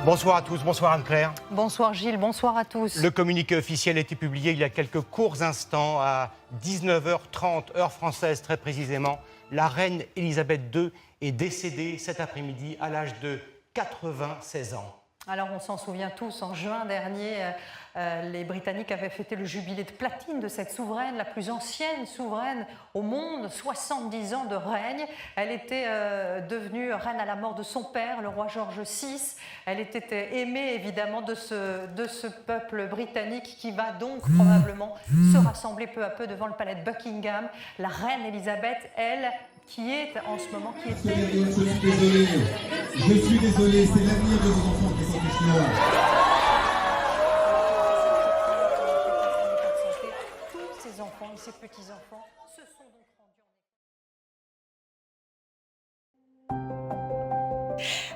Bonsoir à tous, bonsoir Anne-Claire. Bonsoir Gilles, bonsoir à tous. Le communiqué officiel a été publié il y a quelques courts instants à 19h30, heure française très précisément. La reine Elisabeth II est décédée cet après-midi à l'âge de 96 ans. Alors on s'en souvient tous, en juin dernier, les Britanniques avaient fêté le jubilé de platine de cette souveraine, la plus ancienne souveraine au monde, 70 ans de règne. Elle était devenue reine à la mort de son père, le roi George VI. Elle était aimée évidemment de ce peuple britannique qui va donc probablement se rassembler peu à peu devant le palais de Buckingham. La reine Elisabeth, elle, qui est en ce moment... Je suis désolé, c'est l'avenir de vos enfants qui sont ici. Tous ces enfants et ces petits-enfants se sont donc rendus en...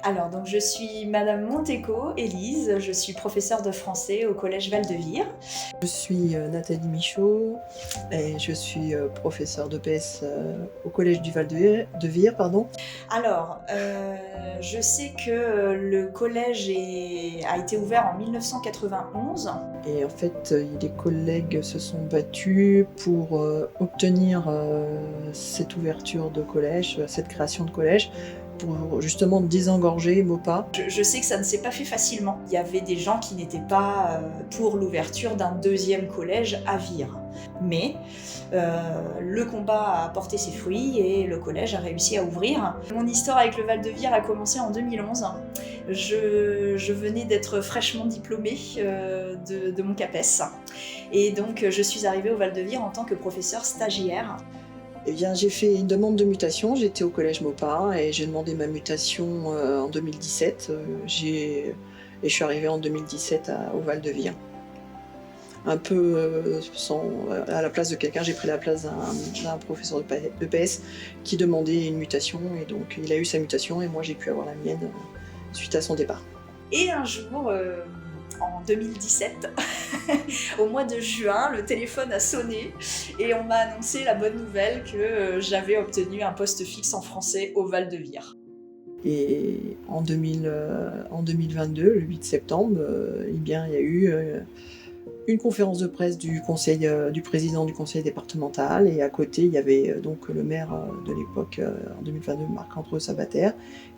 Alors, donc, je suis Madame Monteco, Élise, je suis professeure de français au Collège Val-de-Vire. Je suis Nathalie Michaud et je suis professeure d'EPS au Collège du Val-de-Vire. Alors, je sais que le collège a été ouvert en 1991. Et en fait, les collègues se sont battus pour obtenir cette ouverture de collège, cette création de collège, pour justement désengorger Maupas. Je sais que ça ne s'est pas fait facilement. Il y avait des gens qui n'étaient pas pour l'ouverture d'un deuxième collège à Vire. Mais le combat a porté ses fruits et le collège a réussi à ouvrir. Mon histoire avec le Val-de-Vire a commencé en 2011. Je venais d'être fraîchement diplômée de mon CAPES. Et donc je suis arrivée au Val-de-Vire en tant que professeure stagiaire. Eh bien, j'ai fait une demande de mutation, j'étais au collège Maupas et j'ai demandé ma mutation en 2017. Et je suis arrivée en 2017 au Val-de-Vire. Un peu à la place de quelqu'un, j'ai pris la place d'un professeur d'EPS qui demandait une mutation et donc il a eu sa mutation et moi j'ai pu avoir la mienne suite à son départ. Et un jour, en 2017, au mois de juin, le téléphone a sonné et on m'a annoncé la bonne nouvelle que j'avais obtenu un poste fixe en français au Val-de-Vire. Et en 2022, le 8 septembre, eh bien, il y a eu une conférence de presse du président du conseil départemental et à côté il y avait donc le maire de l'époque en 2022, Marc-André Sabater,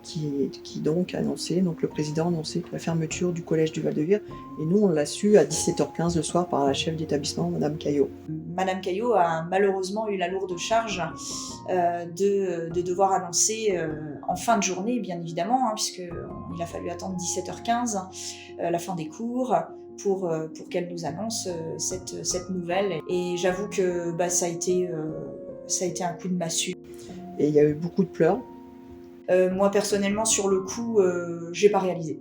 qui donc annonçait, donc le président annonçait la fermeture du collège du Val-de-Vire et nous on l'a su à 17h15 le soir par la chef d'établissement, Madame Caillot. Madame Caillot a malheureusement eu la lourde charge de devoir annoncer en fin de journée, bien évidemment, puisqu'il a fallu attendre 17h15 la fin des cours pour qu'elle nous annonce cette nouvelle. Et j'avoue que ça a été un coup de massue. Et il y a eu beaucoup de pleurs. Moi personnellement, sur le coup, j'ai pas réalisé.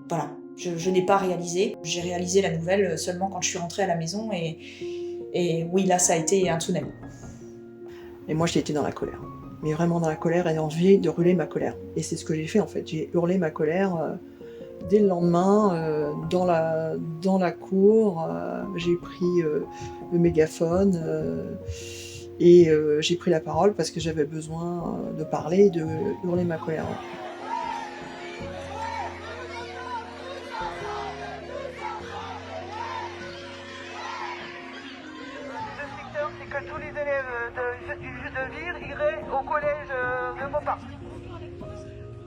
Voilà, je n'ai pas réalisé. J'ai réalisé la nouvelle seulement quand je suis rentrée à la maison et oui, là ça a été un tsunami. Et moi j'ai été dans la colère. Mais vraiment dans la colère et envie de hurler ma colère. Et c'est ce que j'ai fait en fait, j'ai hurlé ma colère. Dès le lendemain, dans la cour, j'ai pris le mégaphone et j'ai pris la parole parce que j'avais besoin de parler et de hurler ma colère. Le secteur, c'est que tous les élèves de Vire iraient au collège de Maupas.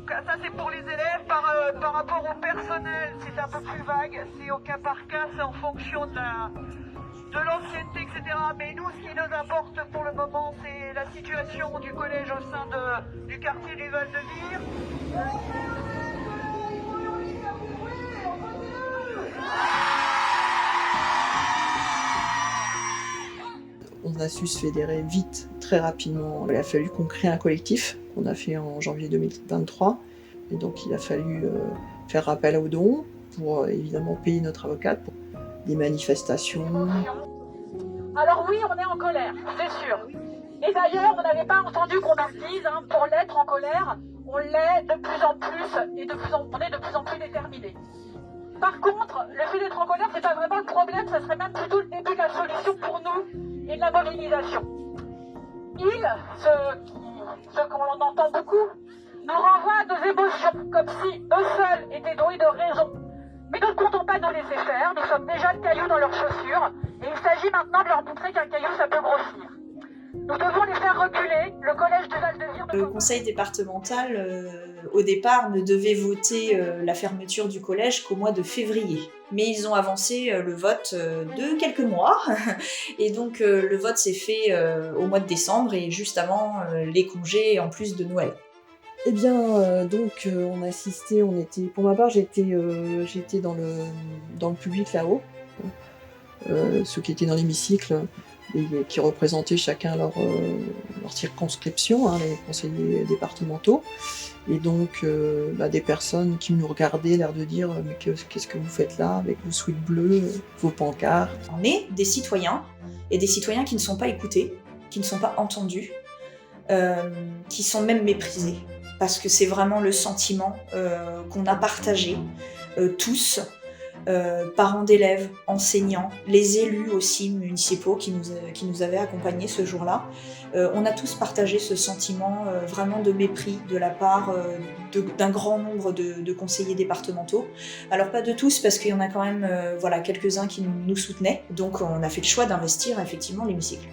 Ça c'est pour les élèves, par rapport au personnel c'est un peu plus vague, c'est au cas par cas, c'est en fonction de l'ancienneté, etc. Mais nous ce qui nous importe pour le moment c'est la situation du collège au sein du quartier du Val-de-Vire. On a su se fédérer vite, très rapidement. Il a fallu qu'on crée un collectif qu'on a fait en janvier 2023. Et donc il a fallu faire appel aux dons pour évidemment payer notre avocate pour des manifestations. Alors oui, on est en colère, c'est sûr. Et d'ailleurs, on n'avait pas entendu qu'on nous dise, pour l'être en colère, on l'est de plus en plus et on est de plus en plus déterminés. Par contre, le fait d'être en colère, c'est pas vraiment le problème, ça serait même plutôt le début de la solution pour nous et de la mobilisation. Ce qu'on entend beaucoup, nous renvoient à nos émotions, comme si eux seuls étaient doués de raison. Mais nous ne comptons pas nous laisser faire, nous sommes déjà le caillou dans leurs chaussures, et il s'agit maintenant de leur montrer qu'un caillou ça peut grossir. Nous devons les faire reculer, le collège de Val-de-Vire... Le conseil départemental, au départ, ne devait voter la fermeture du collège qu'au mois de février. Mais ils ont avancé le vote de quelques mois, et donc le vote s'est fait au mois de décembre, et juste avant les congés en plus de Noël. Eh bien, donc on assistait, pour ma part, j'étais dans le public là-haut, ceux qui étaient dans l'hémicycle, et qui représentaient chacun leur circonscription, hein, les conseillers départementaux, et donc des personnes qui nous regardaient, l'air de dire « mais qu'est-ce que vous faites là avec vos sweats bleus, vos pancartes ?» On est des citoyens, et des citoyens qui ne sont pas écoutés, qui ne sont pas entendus, qui sont même méprisés, parce que c'est vraiment le sentiment qu'on a partagé tous, parents d'élèves, enseignants, les élus aussi municipaux qui nous avaient accompagnés ce jour-là. On a tous partagé ce sentiment vraiment de mépris de la part d'un grand nombre de conseillers départementaux. Alors pas de tous, parce qu'il y en a quand même quelques-uns qui nous soutenaient, donc on a fait le choix d'investir effectivement l'hémicycle.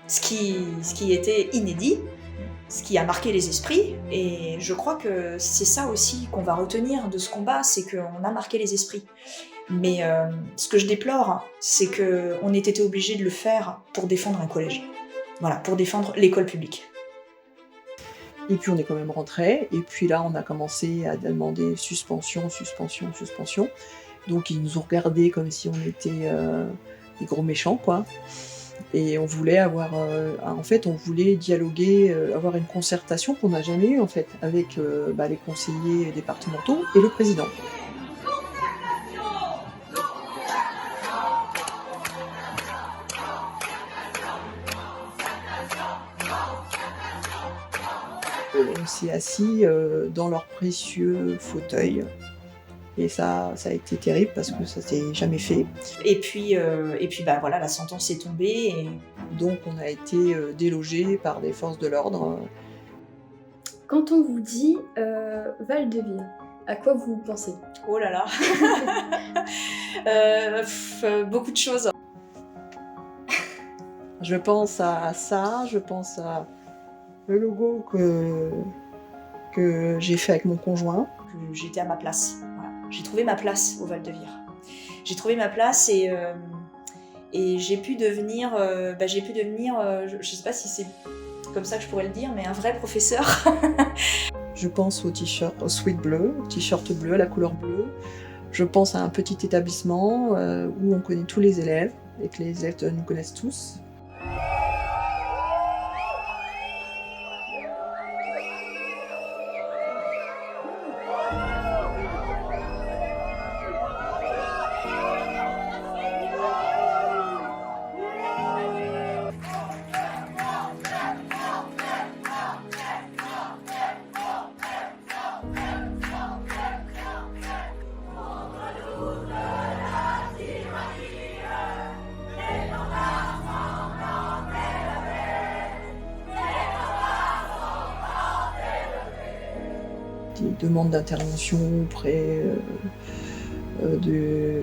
Ce qui était inédit, ce qui a marqué les esprits, et je crois que c'est ça aussi qu'on va retenir de ce combat, c'est qu'on a marqué les esprits. Mais ce que je déplore, c'est qu'on ait été obligé de le faire pour défendre un collège. Voilà, pour défendre l'école publique. Et puis on est quand même rentré, et puis là on a commencé à demander suspension. Donc ils nous ont regardés comme si on était des gros méchants, quoi. Et on voulait on voulait dialoguer, avoir une concertation qu'on n'a jamais eue en fait, avec les conseillers départementaux et le président. On s'est assis dans leurs précieux fauteuils. Et ça a été terrible parce que ça s'est jamais fait. Et puis la sentence est tombée. Et... Donc on a été délogés par des forces de l'ordre. Quand on vous dit Val-de-Vire, à quoi vous pensez? Oh là là beaucoup de choses. Je pense à ça, je pense à le logo que j'ai fait avec mon conjoint. J'étais à ma place. Voilà. J'ai trouvé ma place au Val-de-Vire. J'ai trouvé ma place et j'ai pu devenir, je sais pas si c'est comme ça que je pourrais le dire, mais un vrai professeur. Je pense au t-shirt, au sweat bleu, au t-shirt bleu, à la couleur bleue. Je pense à un petit établissement où on connaît tous les élèves et que les élèves nous connaissent tous. Des demandes d'intervention auprès du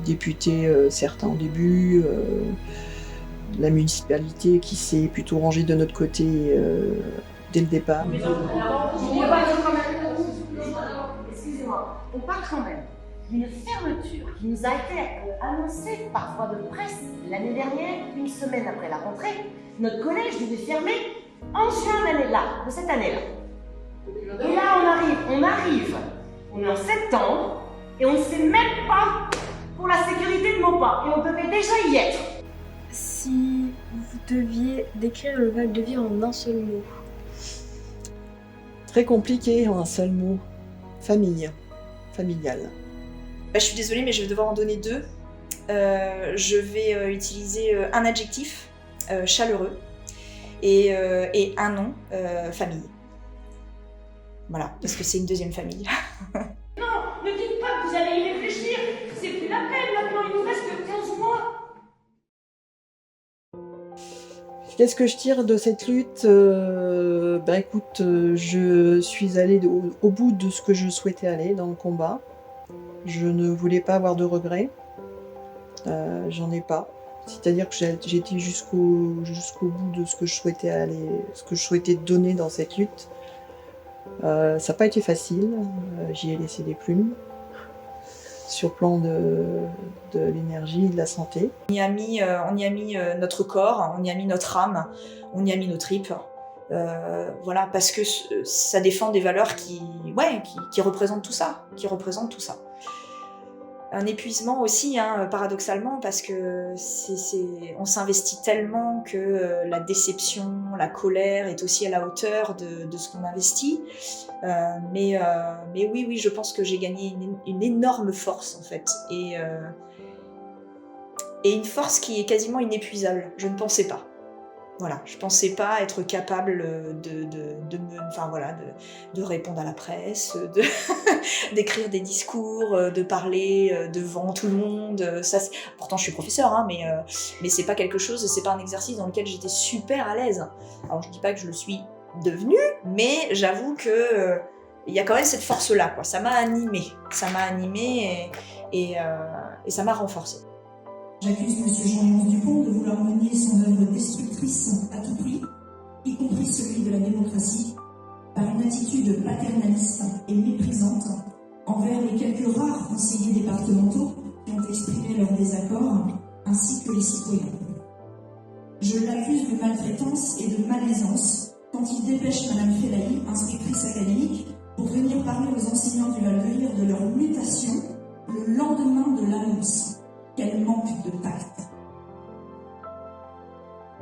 député, certains au début, la municipalité qui s'est plutôt rangée de notre côté dès le départ. Excusez-moi, on parle quand même d'une fermeture qui nous a été annoncée par voie de presse l'année dernière, une semaine après la rentrée. Notre collège devait fermer en juin de cette année-là. Et là, on est en septembre, et on ne sait même pas pour la sécurité de nos pas, et on devait déjà y être. Si vous deviez décrire le Val-de-Vire en un seul mot. Très compliqué en un seul mot. Famille. Familiale. Je suis désolée, mais je vais devoir en donner deux. Je vais utiliser un adjectif, chaleureux, et un nom, famille. Voilà, parce que c'est une deuxième famille. Non, ne dites pas que vous allez y réfléchir. C'est plus la peine maintenant, il nous reste que 15 mois. Qu'est-ce que je tire de cette lutte? Écoute, je suis allée au bout de ce que je souhaitais aller dans le combat. Je ne voulais pas avoir de regrets. J'en ai pas. C'est-à-dire que j'ai été jusqu'au bout de ce que je souhaitais aller, ce que je souhaitais donner dans cette lutte. Ça n'a pas été facile. J'y ai laissé des plumes. Sur le plan de l'énergie et de la santé. On y a mis notre corps, on y a mis notre âme, on y a mis nos tripes. Voilà, parce que ça défend des valeurs qui représentent tout ça, Un épuisement aussi, hein, paradoxalement, parce que on s'investit tellement que la déception, la colère est aussi à la hauteur de ce qu'on investit. Mais oui, je pense que j'ai gagné une énorme force, en fait. Et une force qui est quasiment inépuisable. Je ne pensais pas. Voilà, je pensais pas être capable de répondre à la presse, d'écrire des discours, de parler devant tout le monde. Ça, pourtant, je suis professeure, hein, mais c'est pas quelque chose, c'est pas un exercice dans lequel j'étais super à l'aise. Alors, je dis pas que je le suis devenue, mais j'avoue que il y a quand même cette force-là, quoi. Ça m'a animée, et ça m'a renforcée. J'accuse M. Jean-Léonce Dupont de vouloir mener son œuvre destructrice à tout prix, y compris celui de la démocratie, par une attitude paternaliste et méprisante envers les quelques rares conseillers départementaux qui ont exprimé leur désaccord, ainsi que les citoyens. Je l'accuse de maltraitance et de malaisance quand il dépêche Mme Fellahi, inspectrice académique, pour venir parler aux enseignants du Val-de-Vire de leur mutation le lendemain de l'annonce. Quel manque de tact.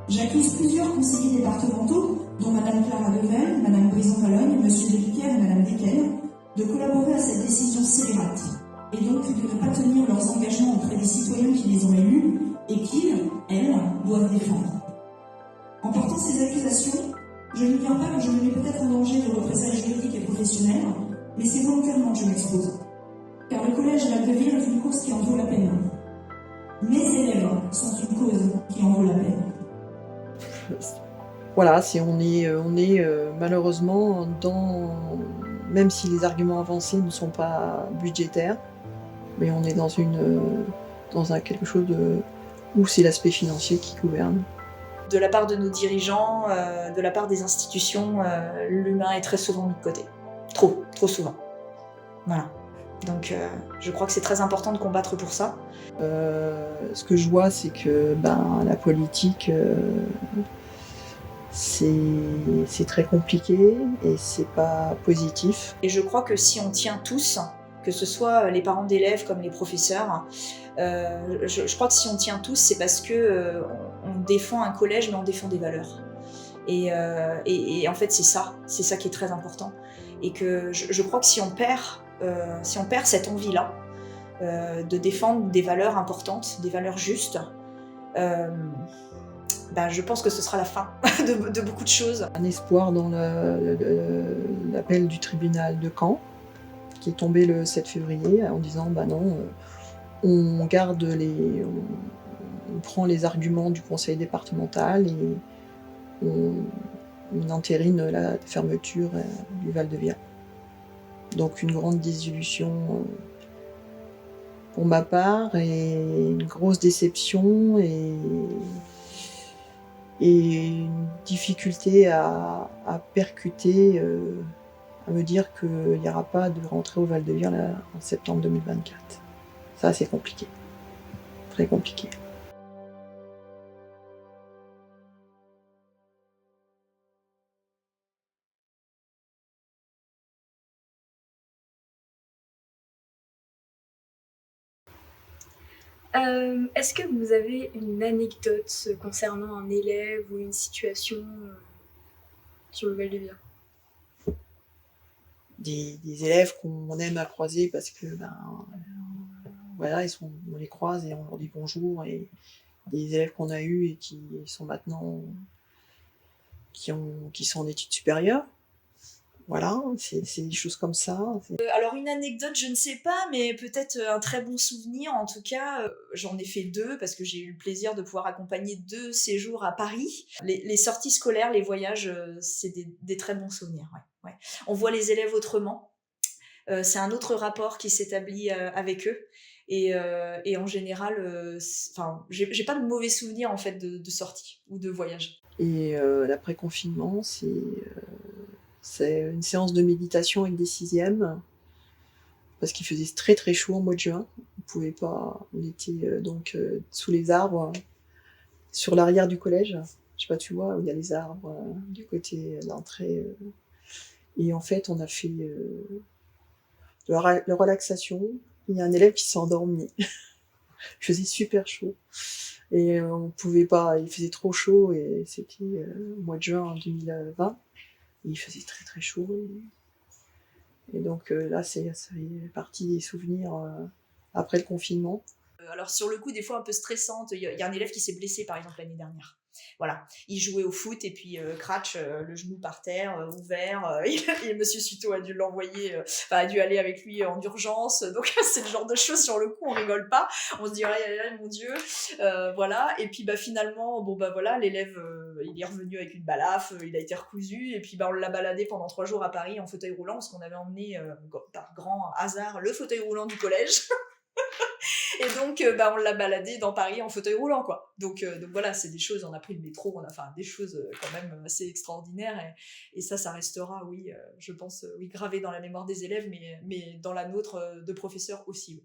J'accuse plusieurs conseillers départementaux, dont Mme Clara Devel, Mme Brison-Valogne, M. Delquier et Mme Desquelles, de collaborer à cette décision scélérate, et donc de ne pas tenir leurs engagements auprès des citoyens qui les ont élus, et qu'ils, elles, doivent défendre. En portant ces accusations, je ne viens pas que je me mets peut-être en danger de représailles juridiques et professionnelles, mais c'est volontairement que je m'expose. Car le collège Val-de-Vire est une cause qui en vaut la peine. Mes élèves sont une cause qui en vaut la peine. Voilà, on est malheureusement même si les arguments avancés ne sont pas budgétaires, mais on est dans quelque chose où c'est l'aspect financier qui gouverne. De la part de nos dirigeants, de la part des institutions, l'humain est très souvent mis de côté. Trop souvent. Voilà. Donc je crois que c'est très important de combattre pour ça. Ce que je vois, c'est que la politique, c'est très compliqué et c'est pas positif. Et je crois que si on tient tous, que ce soit les parents d'élèves comme les professeurs, je crois que si on tient tous, c'est parce que on défend un collège, mais on défend des valeurs. Et en fait, c'est ça qui est très important. Et que je crois que si on perd cette envie-là, de défendre des valeurs importantes, des valeurs justes, je pense que ce sera la fin de beaucoup de choses. Un espoir dans l'appel du tribunal de Caen, qui est tombé le 7 février, en disant non, on prend les arguments du conseil départemental et on entérine la fermeture du Val-de-Vire. Donc une grande désillusion pour ma part et une grosse déception et une difficulté à percuter, à me dire qu'il n'y aura pas de rentrée au Val-de-Vire en septembre 2024. Ça, c'est compliqué, très compliqué. Est-ce que vous avez une anecdote concernant un élève ou une situation sur le Val-de-Vire? Des élèves qu'on aime à croiser parce que voilà, on les croise et on leur dit bonjour, et des élèves qu'on a eus et qui sont maintenant qui sont en études supérieures. Voilà, c'est des choses comme ça. Alors une anecdote, je ne sais pas, mais peut-être un très bon souvenir. En tout cas, j'en ai fait 2 parce que j'ai eu le plaisir de pouvoir accompagner 2 séjours à Paris. Les sorties scolaires, les voyages, c'est des très bons souvenirs. Ouais. On voit les élèves autrement. C'est un autre rapport qui s'établit avec eux. Et en général, j'ai pas de mauvais souvenirs en fait de sorties ou de voyages. Et l'après-confinement, c'est une séance de méditation avec des 6e, parce qu'il faisait très très chaud au mois de juin. On pouvait pas, on était donc sous les arbres, sur l'arrière du collège. Je sais pas, tu vois, où il y a les arbres du côté d'entrée. Et en fait, on a fait de la relaxation. Il y a un élève qui s'est endormi. Il faisait super chaud. Et on pouvait pas, il faisait trop chaud, et c'était au mois de juin en 2020. Il faisait très très chaud. Et donc là, ça fait partie des souvenirs après le confinement. Alors sur le coup, des fois un peu stressante, il y a un élève qui s'est blessé par exemple l'année dernière. Voilà, il jouait au foot et puis cratch, le genou par terre, ouvert, et Monsieur Suto a dû l'envoyer, a dû aller avec lui en urgence. Donc c'est le genre de choses, sur le coup on rigole pas, on se dit aïe mon Dieu, voilà. Et puis finalement, voilà, l'élève il est revenu avec une balafre, il a été recousu, et puis on l'a baladé pendant 3 jours à Paris en fauteuil roulant, parce qu'on avait emmené par grand hasard le fauteuil roulant du collège. Et donc, on l'a baladé dans Paris en fauteuil roulant, quoi. Donc voilà, c'est des choses, on a pris le métro, on a fait des choses quand même assez extraordinaires. Et ça restera, oui, je pense, oui, gravé dans la mémoire des élèves, mais dans la nôtre de professeurs aussi. Oui.